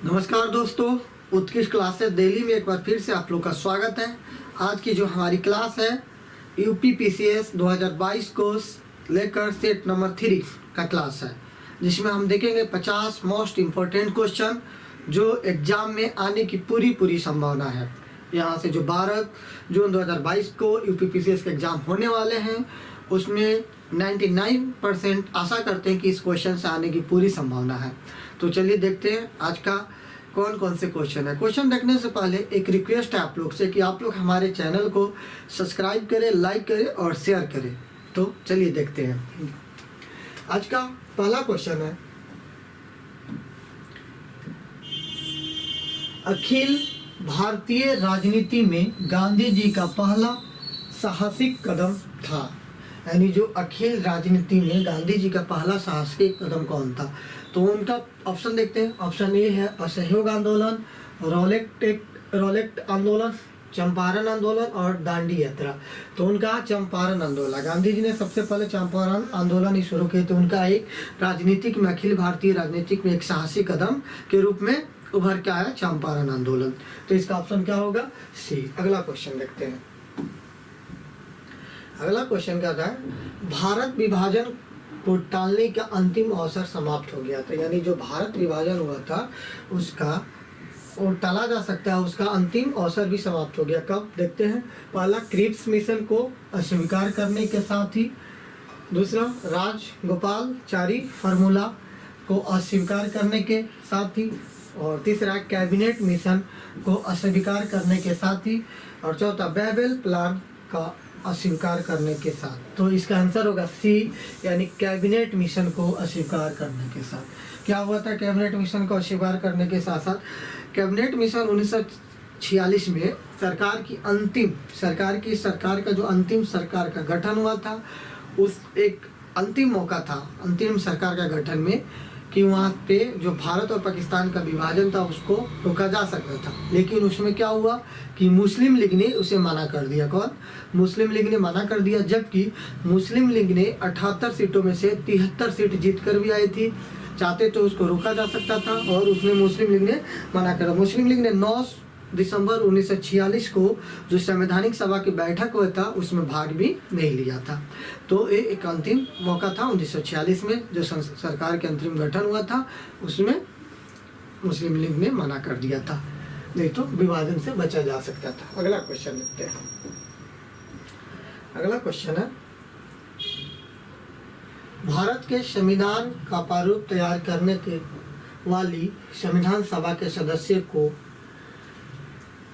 नमस्कार दोस्तों, उत्कृष्ट क्लासेस दिल्ली में एक बार फिर से आप लोग का स्वागत है। आज की जो हमारी क्लास है यूपी पीसीएस 2022 को लेकर सेट नंबर 3 का क्लास है, जिसमें हम देखेंगे 50 मोस्ट इम्पोर्टेंट क्वेश्चन जो एग्जाम में आने की पूरी संभावना है। यहाँ से जो 12 जून 2022 को यूपी पीसीएस के एग्जाम होने वाले हैं उसमें 99% आशा करते हैं कि इस क्वेश्चन से आने की पूरी संभावना है। तो चलिए देखते हैं आज का कौन कौन से क्वेश्चन है। क्वेश्चन देखने से पहले एक रिक्वेस्ट है आप लोग से कि आप लोग हमारे चैनल को सब्सक्राइब करें, लाइक करें और शेयर करें। तो चलिए देखते हैं। आज का पहला क्वेश्चन है, अखिल भारतीय राजनीति में गांधी जी का पहला साहसिक कदम था। यानी जो अखिल राजनीति में गांधी जी का पहला साहसिक कदम कौन था? तो उनका ऑप्शन देखते हैं। ऑप्शन ए है असहयोग आंदोलन, रोलेक्ट आंदोलन, चंपारण आंदोलन और दांडी यात्रा। तो उनका चंपारण आंदोलन, गांधी जी ने सबसे पहले चंपारण आंदोलन ही शुरू किए। तो उनका एक राजनीतिक में, अखिल भारतीय राजनीतिक में एक साहसिक कदम के रूप में उभर के आया चंपारण आंदोलन। तो इसका ऑप्शन क्या होगा? सी। अगला क्वेश्चन देखते हैं। अगला क्वेश्चन क्या था? भारत विभाजन को टालने का अंतिम अवसर समाप्त हो गया था। यानी जो भारत विभाजन हुआ था उसका और टाला जा सकता है, उसका अंतिम अवसर भी समाप्त हो गया। कब? देखते हैं। पहला, क्रिप्स मिशन को अस्वीकार करने के साथ ही। दूसरा, राजगोपालाचारी फार्मूला को अस्वीकार करने के साथ ही। और तीसरा, कैबिनेट मिशन को अस्वीकार करने के साथ ही। और चौथा, बेबेल प्लान का अस्वीकार करने के साथ। तो इसका आंसर होगा सी, यानी कैबिनेट मिशन को अस्वीकार करने के साथ। क्या हुआ था कैबिनेट मिशन को अस्वीकार करने के साथ साथ? कैबिनेट मिशन 1946 में सरकार का जो अंतिम सरकार का गठन हुआ था, उस एक अंतिम मौका था अंतिम सरकार का गठन में कि वहाँ पे जो भारत और पाकिस्तान का विभाजन था उसको रोका जा सकता था। लेकिन उसमें क्या हुआ कि मुस्लिम लीग ने उसे मना कर दिया। कौन? मुस्लिम लीग ने मना कर दिया, जबकि मुस्लिम लीग ने 78 सीटों में से 73 सीट जीत कर भी आई थी। चाहते तो उसको रोका जा सकता था और उसमें मुस्लिम लीग ने मना कर। मुस्लिम लीग ने 9 दिसंबर 1946 को जो संवैधानिक सभा की बैठक हुआ था उसमें भाग भी नहीं लिया था। तो ये एक अंतिम मौका था 1946 में जो सरकार के अंतरिम गठन हुआ था, उसमें मुस्लिम लीग ने मना कर दिया था, नहीं तो विभाजन से बचा जा सकता था। अगला क्वेश्चन देखते हैं। अगला क्वेश्चन है, भारत के संविधान का प्रारूप तैयार करने के वाली संविधान सभा के सदस्य को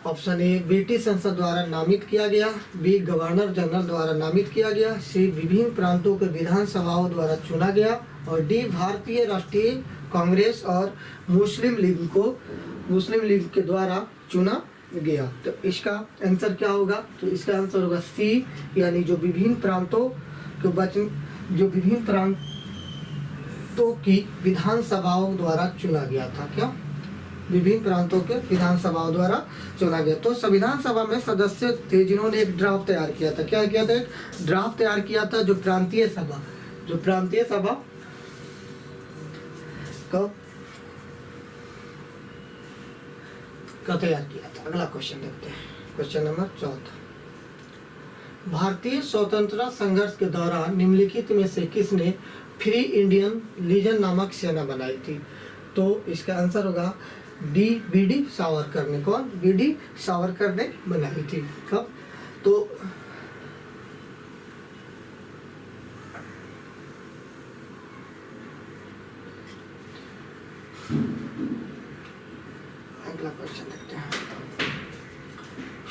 ऑप्शन ए ब्रिटिश संसद द्वारा नामित किया गया, बी गवर्नर जनरल द्वारा नामित किया गया, सी विभिन्न प्रांतों के विधानसभाओं द्वारा चुना गया और डी भारतीय राष्ट्रीय कांग्रेस और मुस्लिम लीग के द्वारा चुना गया। तो इसका आंसर क्या होगा? तो इसका आंसर होगा सी, यानी जो विभिन्न प्रांतों की विधानसभाओं द्वारा चुना गया था। क्या? विभिन्न प्रांतों के विधानसभाओं द्वारा चुना गया। तो संविधान सभा में सदस्य थे जिन्होंने एक ड्राफ्ट तैयार किया था। क्या किया था? एक ड्राफ्ट तैयार किया था जो प्रांतीय सभा का तैयार किया था। अगला क्वेश्चन देखते हैं। क्वेश्चन नंबर 14, भारतीय स्वतंत्रता संघर्ष के दौरान निम्नलिखित में से किसने फ्री इंडियन लीजन नामक सेना बनाई थी? तो इसका आंसर होगा डी, बी.डी. सावरकर ने। कौन? बी.डी. सावरकर ने बनाई थी। कब? तो अगला क्वेश्चन देखते हैं।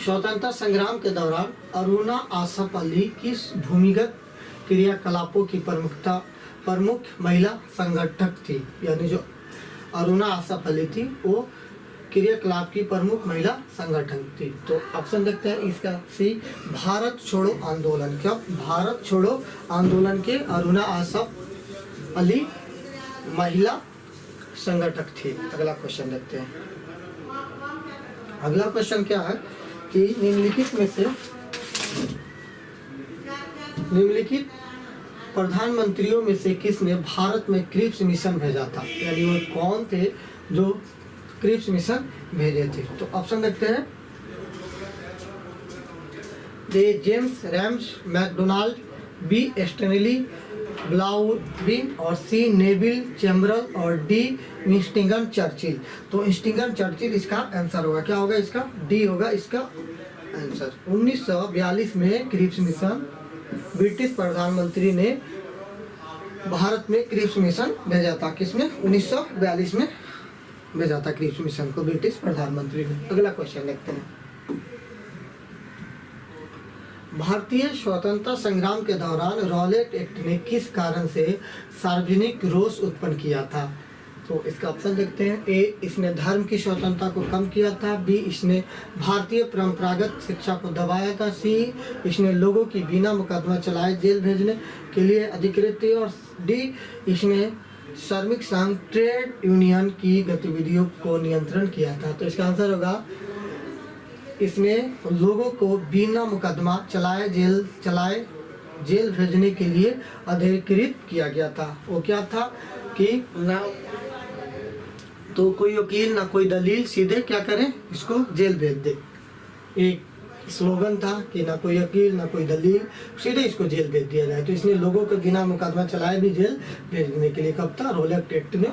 स्वतंत्रता संग्राम के दौरान अरुणा आसफ अली किस भूमिगत क्रियाकलापों की प्रमुख महिला संगठक थी? यानी जो अरुणा आसफ अली थी वो क्रियाकलाप की प्रमुख महिला संगठन थी। तो ऑप्शन देखते हैं इसका सी, भारत छोड़ो आंदोलन। क्या? भारत छोड़ो आंदोलन के अरुणा आसफ अली महिला संगठक थी। अगला क्वेश्चन देखते हैं। अगला क्वेश्चन क्या है कि निम्नलिखित प्रधानमंत्रियों में से किसने भारत में क्रिप्स मिशन भेजा था? यानी वो कौन थे जो क्रिप्स मिशन भेजे थे। तो ऑप्शन देखते हैं, A James Ramsay MacDonald, B Stanley Baldwin और सी नेविल चैम्बरल और डी विंस्टन चर्चिल। तो विंस्टन चर्चिल इसका आंसर होगा। क्या होगा इसका? डी होगा इसका आंसर। 1942 में क्रिप्स मिशन, ब्रिटिश प्रधानमंत्री ने भारत में क्रिप्स मिशन भेजा था। किसमें? 1942 में भेजा था क्रिप्स मिशन को ब्रिटिश प्रधानमंत्री ने। अगला क्वेश्चन देखते हैं, भारतीय स्वतंत्रता संग्राम के दौरान रॉलेट एक्ट ने किस कारण से सार्वजनिक रोष उत्पन्न किया था? तो इसका ऑप्शन देखते हैं, ए इसने धर्म की स्वतंत्रता को कम किया था, बी इसने भारतीय परंपरागत शिक्षा को दबाया था, सी इसने लोगों की बिना मुकदमा चलाए जेल भेजने के लिए अधिकृत थी, और डी इसने श्रमिक संघ ट्रेड यूनियन की गतिविधियों को नियंत्रण किया था। तो इसका आंसर होगा, इसने लोगों को बिना मुकदमा चलाए जेल भेजने के लिए अधिकृत किया गया था। वो क्या था कि ना तो कोई वकील ना कोई दलील, सीधे क्या करें, इसको जेल भेज दे। एक स्लोगन था कि ना कोई वकील ना कोई दलील, सीधे इसको जेल भेज दिया जाए। तो इसने लोगों को बिना मुकदमा चलाए भी जेल भेजने के लिए कब था? रॉलेट एक्ट ने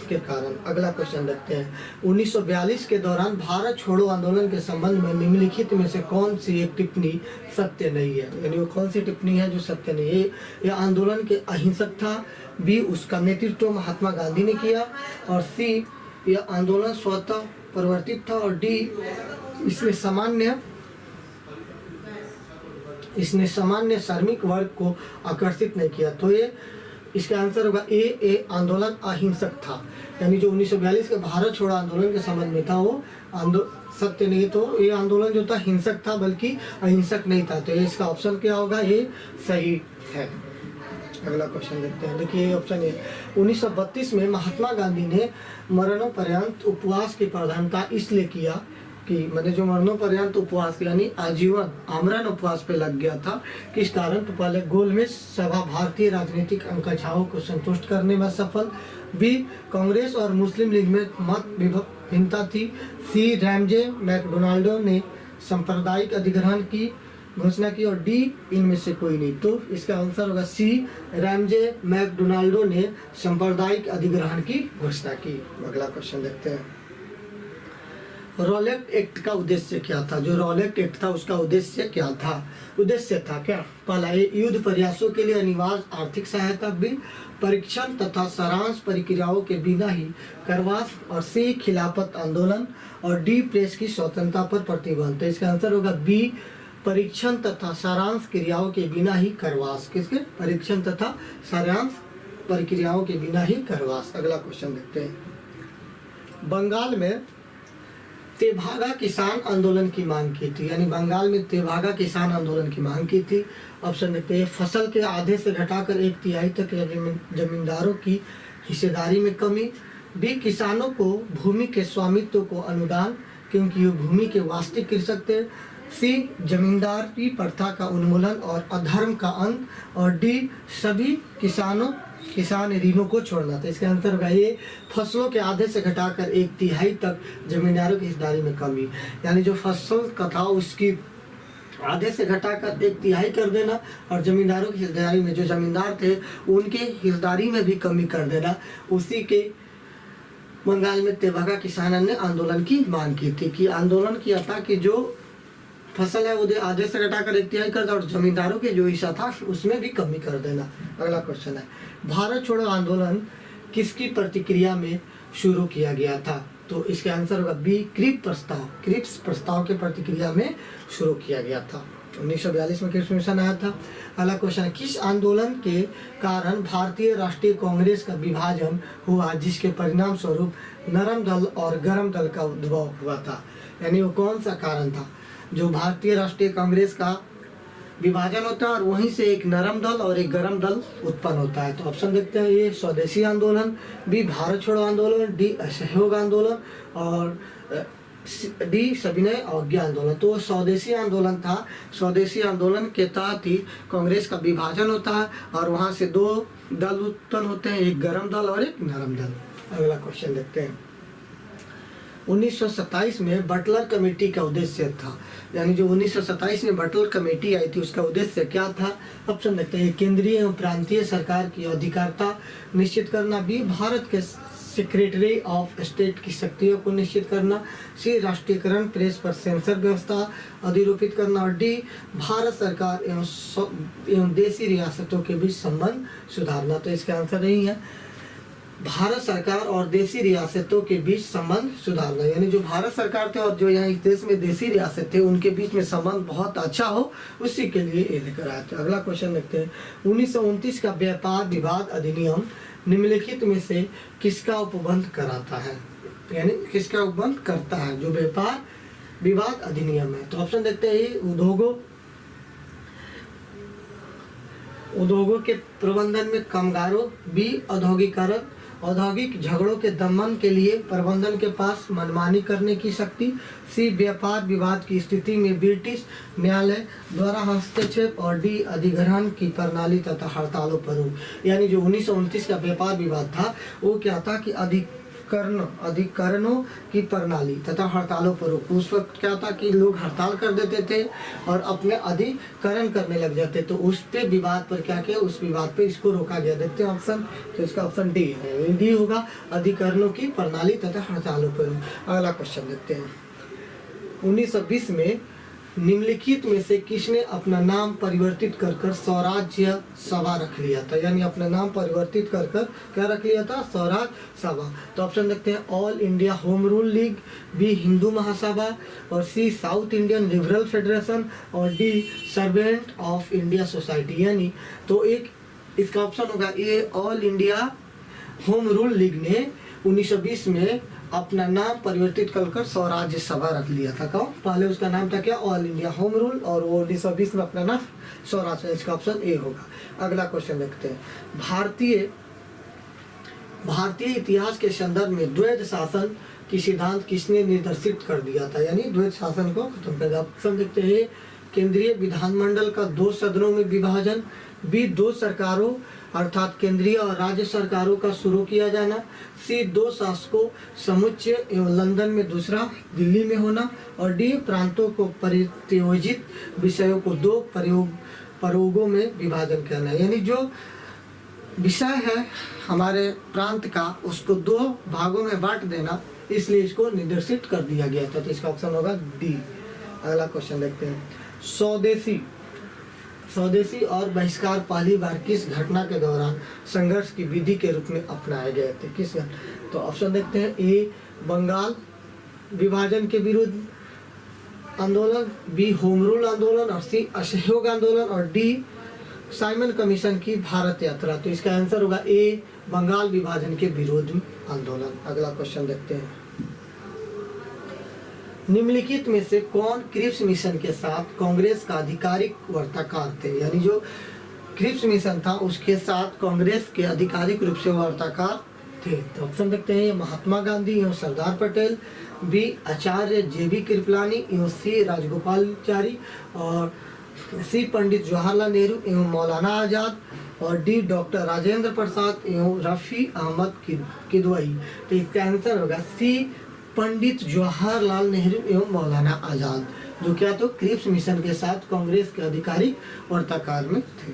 के कारण। अगला क्वेश्चन देखते हैं, 1942 के दौरान भारत छोड़ो आंदोलन के संबंध में निम्नलिखित में से कौन सी एक टिप्पणी सत्य नहीं है? यानी वो कौन सी टिप्पणी है जो सत्य नहीं है? यह आंदोलन के अहिंसक था, बी उसका नेतृत्व महात्मा गांधी ने किया, और सी यह आंदोलन स्वतः परिवर्तित था, और डी इसने सामान्य श्रमिक वर्ग को आकर्षित नहीं किया। तो ये इसका आंसर होगा ए आंदोलन अहिंसक था। यानी जो 1942 के भारत छोड़ो आंदोलन के संबंध में था वो सत्य नहीं। तो ये आंदोलन जो था हिंसक था, बल्कि अहिंसक नहीं था। तो ये इसका ऑप्शन क्या होगा? ये सही है। अगला क्वेश्चन देखते हैं, देखिए ऑप्शन ए, 1932 में महात्मा गांधी ने मरणोपर्यंत उपवास की प्रधानता इसलिए किया कि मैंने जो मरणोपर्यंत उपवास यानी आजीवन आमरण उपवास पे लग गया था। किस कारण? तो पहले गोलमेज सभा भारतीय राजनीतिक आकांक्षाओं को संतुष्ट करने में सफल, बी कांग्रेस और मुस्लिम लीग में मत भिन्नता थी, सी रैमजे मैकडोनाल्डो ने सांप्रदायिक अधिग्रहण की घोषणा की, और डी इनमें से कोई नहीं। तो इसका आंसर होगा सी रैमजे मैकडोनाल्डो ने सांप्रदायिक अधिग्रहण की घोषणा की। अगला क्वेश्चन देखते हैं, रॉलेट एक्ट का उद्देश्य क्या था? जो रॉलेट एक्ट था उसका उद्देश्य क्या था? उद्देश्य था क्या? पहला, युद्ध प्रयासों के लिए अनिवार्य आर्थिक सहायता, बी परीक्षण तथा सारांश प्रक्रियाओं के बिना ही करवास, और सी खिलाफत आंदोलन, और डी प्रेस की स्वतंत्रता पर प्रतिबंध। तो इसका आंसर होगा बी परीक्षण तथा सारांश क्रियाओं के बिना ही करवास। किसके? परीक्षण तथा सारांश प्रक्रियाओं के बिना ही करवास। अगला क्वेश्चन देखते हैं, बंगाल में तेभागा किसान आंदोलन की मांग की थी। यानी बंगाल में तेभागा किसान आंदोलन की मांग की थी। ऑप्शन देखते हैं, फसल के आधे से घटाकर 1/3 तक जमींदारों की हिस्सेदारी में कमी, बी किसानों को भूमि के स्वामित्व को अनुदान क्योंकि ये भूमि के वास्तविक कृषक थे, सी जमींदारी प्रथा का उन्मूलन और अधर्म का अंत, और डी सभी किसान ऋणों को छोड़ना था। इसका आंसर होगा ये फसलों के आधे से घटाकर 1/3 तक जमींदारों की हिस्सेदारी में कमी। यानी जो फसल का था उसकी आधे से घटाकर 1/3 कर देना, और जमींदारों की हिस्सेदारी में जो जमींदार थे उनके हिस्सेदारी में भी कमी कर देना। उसी के बंगाल में तेभागा किसानों ने आंदोलन की मांग की थी कि आंदोलन किया था कि जो फसल है वो आधे से घटाकर 1/3 कर देना, और जमींदारों के जो हिस्सा था उसमें भी कमी कर देना। अगला क्वेश्चन है, भारत छोड़ो आंदोलन किसकी प्रतिक्रिया में शुरू किया गया था? तो इसका आंसर होगा बी क्रिप्स प्रस्ताव के प्रतिक्रिया में शुरू किया गया था। 1942 में क्रिप्स मिशन आया था। अगला क्वेश्चन, किस आंदोलन के कारण भारतीय राष्ट्रीय कांग्रेस का विभाजन हुआ जिसके परिणाम स्वरूप नरम दल और गरम दल का उद्भव हुआ था? यानी वो कौन सा कारण था जो भारतीय राष्ट्रीय कांग्रेस का विभाजन होता है और वहीं से एक नरम दल और एक गरम दल उत्पन्न होता है? तो ऑप्शन देखते हैं, ये स्वदेशी आंदोलन, बी भारत छोड़ो आंदोलन, डी असहयोग आंदोलन, और डी सविनय अवज्ञा आंदोलन। तो स्वदेशी आंदोलन था। स्वदेशी आंदोलन के तहत ही कांग्रेस का विभाजन होता है और वहां से 2 दल उत्पन्न होते हैं, एक गरम दल और एक नरम दल। अगला क्वेश्चन देखते हैं, 1927 में बटलर कमेटी का उद्देश्य था, यानी जो 1927 में बटलर कमेटी आई थी उसका उद्देश्य क्या था? ऑप्शन देखते हैं। केंद्रीय एवं प्रांतीय सरकार की अधिकारिता निश्चित करना, बी भारत के सेक्रेटरी ऑफ स्टेट की शक्तियों को निश्चित करना, सी राष्ट्रीयकरण, प्रेस पर सेंसर व्यवस्था अधिरोपित करना, और डी भारत सरकार एवं देशी रियासतों के बीच संबंध सुधारना। तो इसका आंसर यही है, भारत सरकार और देशी रियासतों के बीच संबंध सुधारना, यानी जो भारत सरकार थे और जो यहाँ इस देश में देशी रियासत थे उनके बीच में संबंध बहुत अच्छा हो, उसी के लिए ये लेकर आए थे। अगला क्वेश्चन देखते हैं। 1929 का व्यापार विवाद अधिनियम निम्नलिखित में से किसका उपबंध कराता है, यानी किसका उपबंध करता है? जो व्यापार विवाद अधिनियम है। तो ऑप्शन देखते हैं। उद्योगों के प्रबंधन में कामगारों, बी औद्योगिकरण, औद्योगिक झगड़ों के दमन के लिए प्रबंधन के पास मनमानी करने की शक्ति, सी व्यापार विवाद की स्थिति में ब्रिटिश न्यायालय द्वारा हस्तक्षेप, और डी अधिग्रहण की प्रणाली तथा हड़तालों पर रोक। यानी जो 1929 का व्यापार विवाद था वो क्या था कि अधिकरणों की प्रणाली तथा हड़तालों पर रोक। उस वक्त क्या था कि लोग हड़ताल कर देते थे और अपने अधिकरण करने लग जाते, तो उस पे विवाद पर क्या किया, उस विवाद पे इसको रोका गया। देखते हैं ऑप्शन, तो इसका ऑप्शन डी है, डी होगा, अधिकरणों की प्रणाली तथा हड़तालों पर रोक। अगला क्वेश्चन देखते हैं। 1920 में निम्नलिखित में से किसने अपना नाम परिवर्तित कर स्वराज्य सभा रख लिया था, यानी अपना नाम परिवर्तित कर क्या रख लिया था? स्वराज सभा। तो ऑप्शन देखते हैं। All India home rule league, B Hindu Mahasabha, और C South Indian liberal federation, और D servant of India society. यानी तो एक इसका ऑप्शन होगा A, all India home rule league ने 1920 में अपना नाम परिवर्तित कर स्वराज्य सभा रख लिया था। कौन? पहले उसका नाम था क्या? ऑल इंडिया होम रूल, और वो 1920 में अपना नाम स्वराज। इसका ऑप्शन ए होगा। अगला क्वेश्चन देखते हैं। भारतीय इतिहास के संदर्भ में द्वैध शासन की सिद्धांत किसने निर्देशित कर दिया था, यानी द्वैध शासन को खत्म कर दिया। ऑप्शन देखते हैं। केंद्रीय विधानमंडल का 2 सदनों में विभाजन, बी 2 सरकारों अर्थात केंद्रीय और राज्य सरकारों का शुरू किया जाना, सी 2 शासकों समुच्चय एवं लंदन में दूसरा दिल्ली में होना, और डी प्रांतों को परित्योजित विषयों को 2 प्रयोगों में विभाजन करना। यानी जो विषय है हमारे प्रांत का उसको 2 भागों में बांट देना, इसलिए इसको निर्देशित कर दिया गया था। तो इसका ऑप्शन होगा डी। अगला क्वेश्चन देखते हैं। स्वदेशी और बहिष्कार पहली बार किस घटना के दौरान संघर्ष की विधि के रूप में अपनाए गए थे? किस? तो ऑप्शन देखते हैं। ए बंगाल विभाजन के विरुद्ध आंदोलन, बी होम रूल आंदोलन, और सी असहयोग आंदोलन, और डी साइमन कमीशन की भारत यात्रा। तो इसका आंसर होगा ए बंगाल विभाजन के विरुद्ध आंदोलन। अगला क्वेश्चन देखते हैं। निम्नलिखित में से कौन क्रिप्स मिशन के साथ कांग्रेस का आधिकारिक वार्ताकार थे, यानी जो क्रिप्स मिशन था उसके साथ कांग्रेस के आधिकारिक रूप से वार्ताकार थे? तो ऑप्शन देखते हैं। महात्मा गांधी एवं सरदार पटेल, बी आचार्य JB कृपलानी एवं सी राजगोपालाचारी, और सी पंडित जवाहरलाल नेहरू एवं मौलाना आजाद, और डी डॉक्टर राजेंद्र प्रसाद एवं रफी अहमद किदवई। तो इसका आंसर होगा सी पंडित जवाहरलाल नेहरू एवं मौलाना आजाद, जो क्या तो क्रिप्स मिशन के साथ कांग्रेस के आधिकारिक वार्ताकार में थे।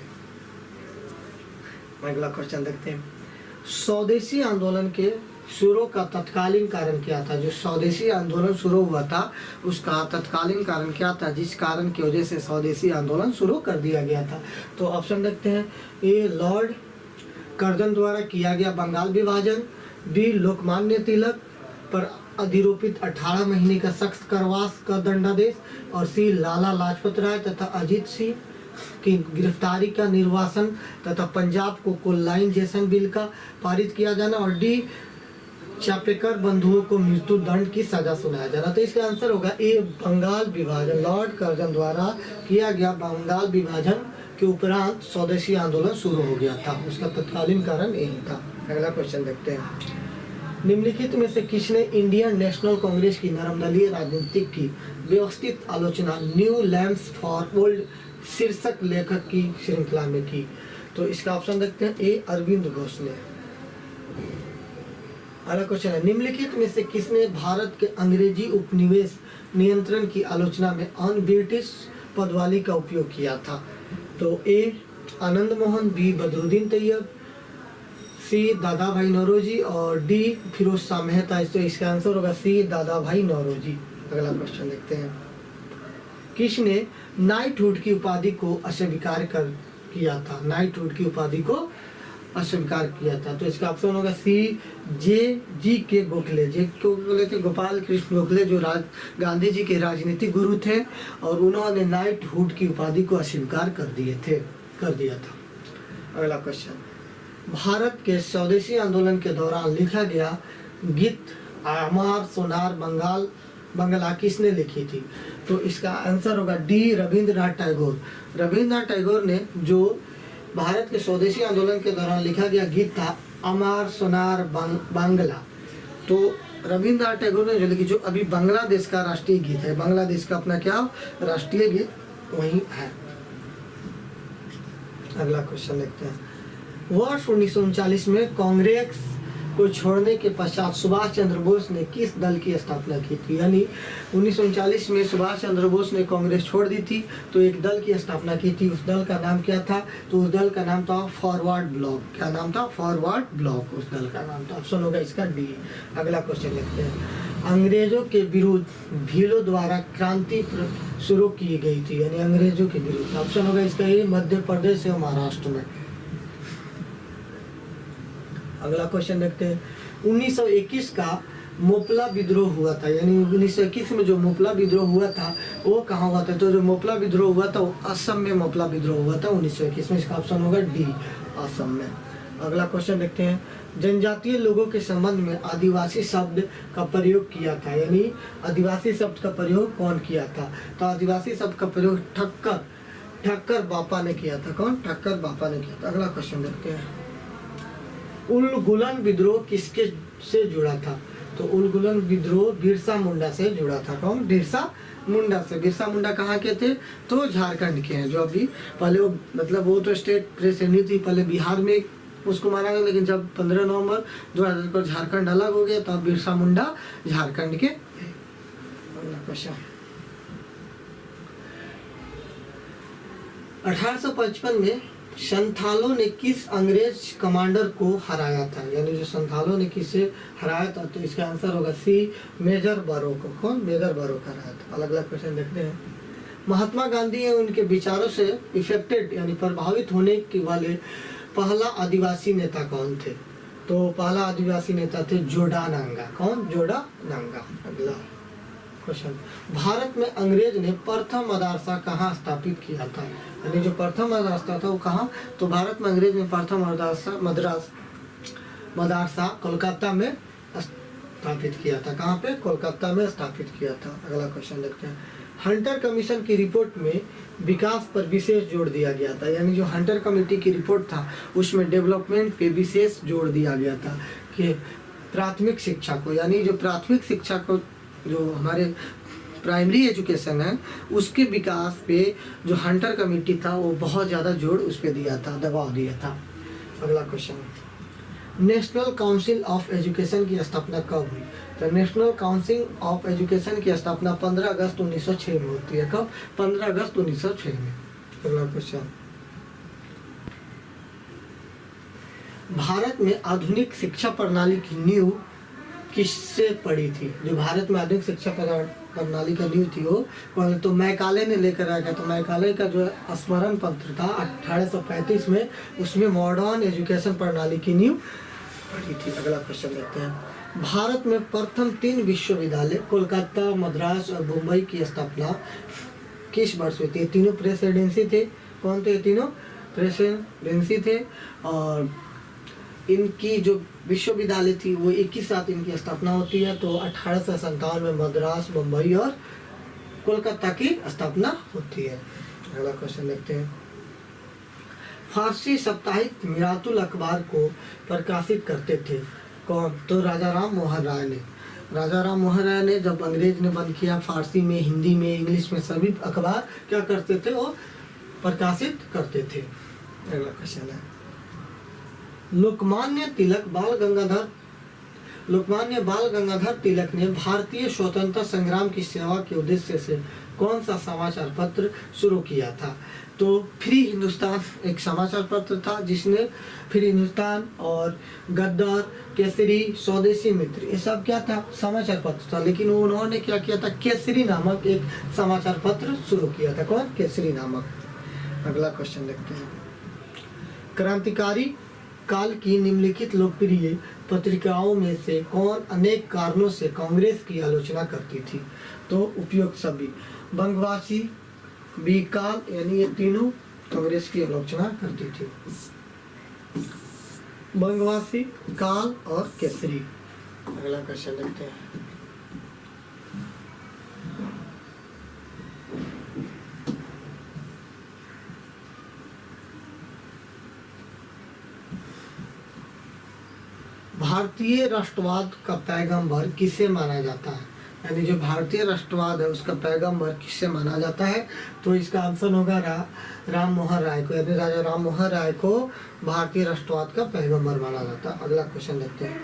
अगला क्वेश्चन देखते हैं। स्वदेशी आंदोलन के शुरू का तत्कालीन कारण क्या था? जो स्वदेशी आंदोलन शुरू हुआ था उसका तत्कालीन कारण क्या था, जिस कारण की वजह से स्वदेशी आंदोलन शुरू कर दिया गया था? तो ऑप्शन देखते हैं। ए लॉर्ड कर्जन द्वारा किया गया बंगाल विभाजन, बी लोकमान्य तिलक पर अधिरोपित 18 महीने का सख्त कारावास का दंडादेश, और सी लाला लाजपत राय तथा अजीत सिंह की गिरफ्तारी का निर्वासन तथा पंजाब को कोलाइजेशन बिल का पारित किया जाना, और डी चापेकर बंधुओं को मृत्यु दंड की सजा सुनाया जाना। तो इसका आंसर होगा ए बंगाल विभाजन। लॉर्ड कर्जन द्वारा किया गया बंगाल विभाजन के उपरांत स्वदेशी आंदोलन शुरू हो गया था, उसका तत्कालीन कारण यही था। अगला क्वेश्चन देखते हैं। निम्नलिखित में से किसने इंडियन नेशनल कांग्रेस की नरमदलीय राजनीति की व्यवस्थित आलोचना न्यू लैंड्स फॉर ओल्ड शीर्षक लेखक की श्रृंखला में की? तो इसका ऑप्शन देखते हैं। ए अरविंद घोष ने, अगला क्वेश्चन है, निम्नलिखित में से किसने भारत के अंग्रेजी उपनिवेश नियंत्रण की आलोचना में अन ब्रिटिश पदवाली का उपयोग किया था? तो ए आनंद मोहन, बी बदरुद्दीन तैयब, सी दादा भाई नौरोजी और डी फिरोज शाह मेहता। तो इसका आंसर होगा सी दादा भाई नौरोजी। अगला क्वेश्चन देखते हैं, किसने नाइटहुड की उपाधि को अस्वीकार किया था? नाइटहुड की उपाधि को अस्वीकार किया था। तो इसका ऑप्शन होगा सी जी के गोखले। गोखले थे गोपाल कृष्ण गोखले, जो गांधी जी के राजनीतिक गुरु थे और उन्होंने नाइटहुड की उपाधि को अस्वीकार कर दिया था। अगला क्वेश्चन, भारत के स्वदेशी आंदोलन के दौरान लिखा गया गीत आमार सोनार बंगला किसने लिखी थी? तो इसका आंसर होगा डी रविंद्रनाथ टैगोर। रविंद्रनाथ टैगोर ने जो भारत के स्वदेशी आंदोलन के दौरान लिखा गया गीत था अमार सोनार बांग्ला, तो रविंद्रनाथ टैगोर ने जो लिखी, जो अभी बांग्लादेश का राष्ट्रीय गीत है, बांग्लादेश का अपना क्या राष्ट्रीय गीत वही है। अगला क्वेश्चन देखते हैं, वर्ष 1939 में कांग्रेस को छोड़ने के पश्चात सुभाष चंद्र बोस ने किस दल की स्थापना की थी? यानी 1939 में सुभाष चंद्र बोस ने कांग्रेस छोड़ दी थी तो एक दल की स्थापना की थी। उस दल का नाम क्या था? तो उस दल का नाम था फॉरवर्ड ब्लॉक। क्या नाम था? फॉरवर्ड ब्लॉक उस दल का नाम था। ऑप्शन होगा इसका डी। अगला क्वेश्चन लिखते हैं, अंग्रेजों के विरुद्ध भीलों द्वारा क्रांति शुरू की गई थी, यानी अंग्रेजों के विरुद्ध। ऑप्शन होगा इसका ये मध्य प्रदेश और महाराष्ट्र में। अगला क्वेश्चन देखते हैं, 1921 का मोपला विद्रोह हुआ था, यानी 1921 में जो मोपला विद्रोह हुआ था वो कहाँ हुआ था? तो जो मोपला विद्रोह हुआ था वो असम में मोपला विद्रोह हुआ था 1921 में। इसका ऑप्शन होगा डी, असम में। अगला क्वेश्चन देखते हैं, जनजातीय लोगों के संबंध में आदिवासी शब्द का प्रयोग किया था, यानी आदिवासी शब्द का प्रयोग कौन किया था? तो आदिवासी शब्द का प्रयोग ठक्कर बापा ने किया था। कौन? ठक्कर बापा ने किया था। अगला क्वेश्चन देखते हैं, उलगुलन विद्रोह किसके से जुड़ा था? तो उलगुलन विद्रोह बिरसा मुंडा से जुड़ा था। कौन? बिरसा मुंडा से। बिरसा मुंडा कहाँ के थे? तो झारखंड के हैं। जो अभी पहले वो मतलब वो तो स्टेट प्रेसिडेंट थी, पहले बिहार में उसको माना गया, लेकिन जब 15 नवंबर 2000 को झारखंड अलग हो गया तब बिरसा मुंडा झारखंड के। अगला क्वेश्चन, 1855 में संथालों ने किस अंग्रेज कमांडर को हराया था? यानी जो संथालों ने किसे हराया था? तो इसका आंसर होगा सी मेजर बरो को। कौन? मेजर बरो को हराया था। अलग अलग क्वेश्चन देखते हैं, महात्मा गांधी और उनके विचारों से इफेक्टेड यानी प्रभावित होने के वाले पहला आदिवासी नेता कौन थे? तो पहला आदिवासी नेता थे जोड़ा नांगा। कौन? जोड़ा नांगा। अगला क्वेश्चन, भारत में अंग्रेज ने प्रथम मदरसा कहाँ स्थापित किया था? यानी जो प्रथम मदरसा था वो कहाँ? तो भारत में अंग्रेज ने प्रथम मदरसा कोलकाता में स्थापित किया था। कहाँ पे? कोलकाता में स्थापित किया था। अगला क्वेश्चन देखते हैं, हंटर कमीशन की रिपोर्ट में विकास पर विशेष जोर दिया गया था, यानी जो हंटर कमेटी की रिपोर्ट था उसमें डेवलपमेंट पे विशेष जोर दिया गया था कि प्राथमिक शिक्षा को, यानी जो प्राथमिक शिक्षा को जो हमारे प्राइमरी एजुकेशन है उसके विकास पे जो हंटर कमेटी था वो बहुत ज़्यादा जोर उस पर दिया था, दबाव दिया था। अगला question, national council of education की स्थापना कब हुई? तो नेशनल काउंसिल ऑफ एजुकेशन की स्थापना 15 अगस्त 1906 में होती है। कब? 15 अगस्त 1906 में। अगला क्वेश्चन, भारत में आधुनिक शिक्षा प्रणाली की नींव किससे पड़ी थी? जो भारत में आधुनिक शिक्षा प्रणाली का नींव थी वो तो मैकाले ने लेकर आया था। तो मैकाले का जो स्मरण पत्र था 1835 में, उसमें मॉडर्न एजुकेशन प्रणाली की नींव पड़ी थी। अगला क्वेश्चन देखते हैं, भारत में प्रथम 3 विश्वविद्यालय कोलकाता, मद्रास और मुंबई की स्थापना किस वर्ष हुई थी? तीनों प्रेसिडेंसी थे। कौन थे? तीनों प्रेसिडेंसी थे और इनकी जो विश्वविद्यालय थी वो एक ही साथ इनकी स्थापना होती है। तो 1857 में मद्रास, मुंबई और कोलकाता की स्थापना होती है। अगला क्वेश्चन देखते हैं, फारसी साप्ताहिक मिरातुल अखबार को प्रकाशित करते थे कौन? तो राजा राम मोहन राय ने। राजा राम मोहन राय ने जब अंग्रेज ने बंद किया, फारसी में, हिंदी में, इंग्लिश में सभी अखबार क्या करते थे? वो प्रकाशित करते थे। अगला क्वेश्चन है, लोकमान्य तिलक बाल गंगाधर लोकमान्य बाल गंगाधर तिलक ने भारतीय स्वतंत्रता संग्राम की सेवा के उद्देश्य से कौन सा समाचार पत्र शुरू किया था? तो फ्री हिंदुस्तान एक समाचार पत्र था, जिसने फ्री हिंदुस्तान और गद्दार, केसरी, स्वदेशी मित्र, ये सब क्या था? समाचार पत्र था। लेकिन उन्होंने क्या किया था? केसरी नामक एक समाचार पत्र शुरू किया था। कौन? केसरी नामक। अगला क्वेश्चन देखते हैं। क्रांतिकारी काल की निम्नलिखित लोकप्रिय पत्रिकाओं में से कौन अनेक कारणों से कांग्रेस की आलोचना करती थी? तो उपयुक्त सभी, बंगवासी, बी काल, यानी ये तीनों कांग्रेस की आलोचना करती थी। बंगवासी, काल और केसरी। अगला क्वेश्चन देखते हैं। भारतीय राष्ट्रवाद का पैगंबर किसे माना जाता है? यानी जो भारतीय राष्ट्रवाद है उसका पैगंबर किसे माना जाता है? तो इसका आंसर होगा राम मोहन राय को। यानी राजा राम मोहन राय को भारतीय राष्ट्रवाद का पैगंबर माना जाता है। अगला क्वेश्चन देखते हैं।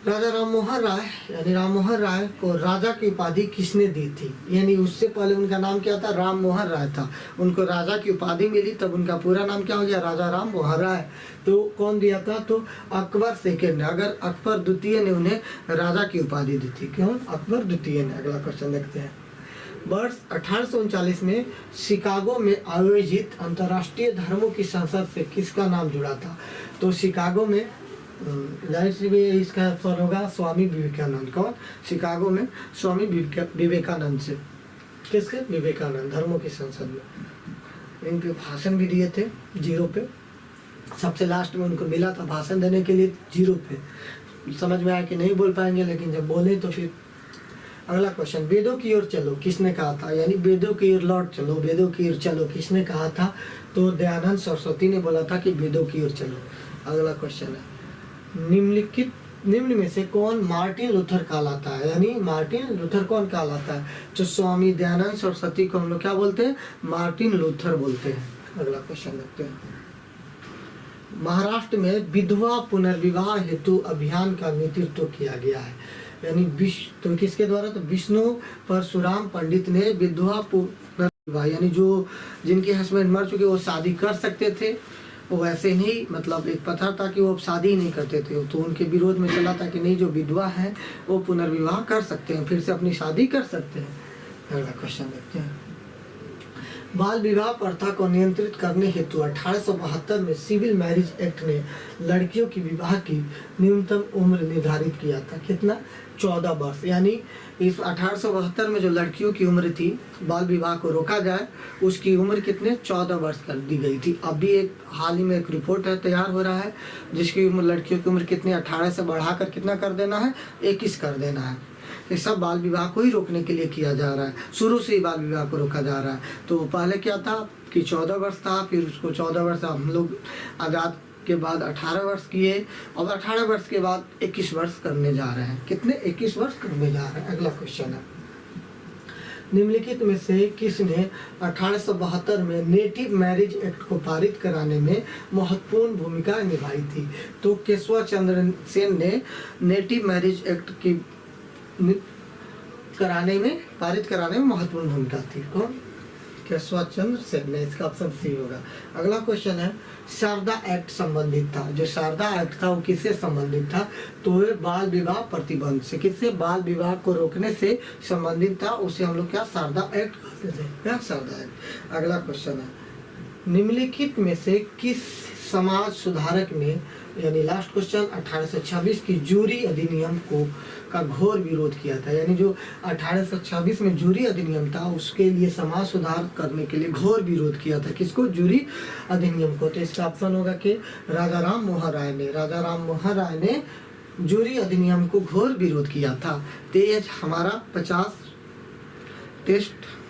राजा राम मोहन राय यानी राम मोहन राय को राजा की उपाधि किसने दी थी? यानी उससे पहले उनका नाम क्या था? राम मोहन राय था। उनको राजा की उपाधि मिली तब उनका पूरा नाम क्या हो गया? राजा राम मोहन राय। तो कौन दिया था? तो अकबर सेकेंड ने, अगर अकबर द्वितीय ने उन्हें राजा की उपाधि दी थी। क्यों? अकबर द्वितीय ने। अगला क्वेश्चन देखते हैं। वर्ष 1839 में शिकागो में आयोजित अंतर्राष्ट्रीय धर्मों की संसद से किसका नाम जुड़ा था? तो शिकागो में जाहिर सी भी इसका आंसर होगा स्वामी विवेकानंद। कौन? शिकागो में स्वामी विवेकानंद से। किसके? विवेकानंद। धर्मों की संसद में इनके भाषण भी दिए थे 0 पे। सबसे लास्ट में उनको मिला था भाषण देने के लिए 0 पे। समझ में आया कि नहीं बोल पाएंगे, लेकिन जब बोले तो फिर। अगला क्वेश्चन, वेदों की ओर चलो किसने कहा था? यानी वेदों की ओर लौट चलो, वेदों की ओर चलो किसने कहा था? तो दयानंद सरस्वती ने बोला था कि वेदों की ओर चलो। अगला क्वेश्चन है, निम्न में से कौन मार्टिन लूथर कहलाता है? यानी मार्टिन लूथर कौन कहलाता है? तो स्वामी दयानंद सरस्वती को हम लोग क्या बोलते हैं? मार्टिन लूथर बोलते हैं। अगला क्वेश्चन देखते हैं। महाराष्ट्र में विधवा पुनर्विवाह हेतु अभियान का नेतृत्व किया गया है। यानी तो किसके द्वारा? तो विष्णु परशुराम पंडित ने विधवा पुनर्विवाह, यानी जो जिनके हस्बैंड मर चुके वो शादी कर सकते थे, वो वैसे नहीं, मतलब एक पथा था कि वो शादी नहीं करते थे, तो उनके विरोध में चला था कि नहीं, जो विधवा है वो पुनर्विवाह कर सकते हैं, फिर से अपनी शादी कर सकते हैं। अगला क्वेश्चन देखते हैं। बाल विवाह प्रथा को नियंत्रित करने हेतु 1872 में सिविल मैरिज एक्ट ने लड़कियों की विवाह की न्यूनतम उम्र निर्धारित किया था। कितना? 14 वर्ष। यानी इस 1872 में जो लड़कियों की उम्र थी बाल विवाह को रोका जाए, उसकी उम्र कितने? 14 वर्ष कर दी गई थी। अभी एक हाल ही में एक रिपोर्ट है तैयार हो रहा है, जिसकी उम्र लड़कियों की उम्र कितनी 18 से बढ़ाकर कितना कर देना है? 21 कर देना है। ये सब बाल विवाह को ही रोकने के लिए किया जा रहा है। शुरू से ही बाल विवाह को रोका जा रहा है। तो पहले क्या था कि 14 वर्ष था, फिर उसको 14 वर्ष हम लोग आज़ाद के बाद 18 वर्ष किए, और 18 वर्ष के बाद 21 वर्ष करने जा रहे हैं। कितने? 21 वर्ष करने जा रहे हैं। अगला क्वेश्चन है, निम्नलिखित में से किसने 1872 में नेटिव मैरिज एक्ट को पारित कराने में महत्वपूर्ण भूमिका निभाई थी? तो केशव चंद्र सेन ने नेटिव मैरिज एक्ट की पारित कराने में महत्वपूर्ण भूमिका थी। कौन? केशव चंद्र सेन ने। इसका ऑप्शन सी होगा। अगला क्वेश्चन है, शारदा एक्ट संबंधित था। जो शारदा एक्ट था वो किससे संबंधित था? तो बाल विवाह प्रतिबंध से। किससे? बाल विवाह को रोकने से संबंधित था। उसे हम लोग क्या शारदा एक्ट कहते थे। क्या? शारदा एक्ट। अगला क्वेश्चन है, निम्नलिखित में से किस समाज सुधारक ने, यानी लास्ट क्वेश्चन, 1826 की जूरी अधिनियम का घोर विरोध किया था? यानी जो 1826 में जूरी अधिनियम था उसके लिए समाज सुधार करने के लिए घोर विरोध किया था। किसको? जूरी अधिनियम को। तो इसका ऑप्शन होगा कि राजा राम मोहन राय ने। राजा राम मोहन राय ने जूरी अधिनियम को घोर विरोध किया था। तो ये हमारा 50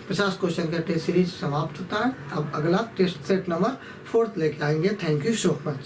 क्वेश्चन का टेस्ट सीरीज समाप्त होता है। अब अगला टेस्ट सेट नंबर 4 लेके आएंगे। Thank you so much.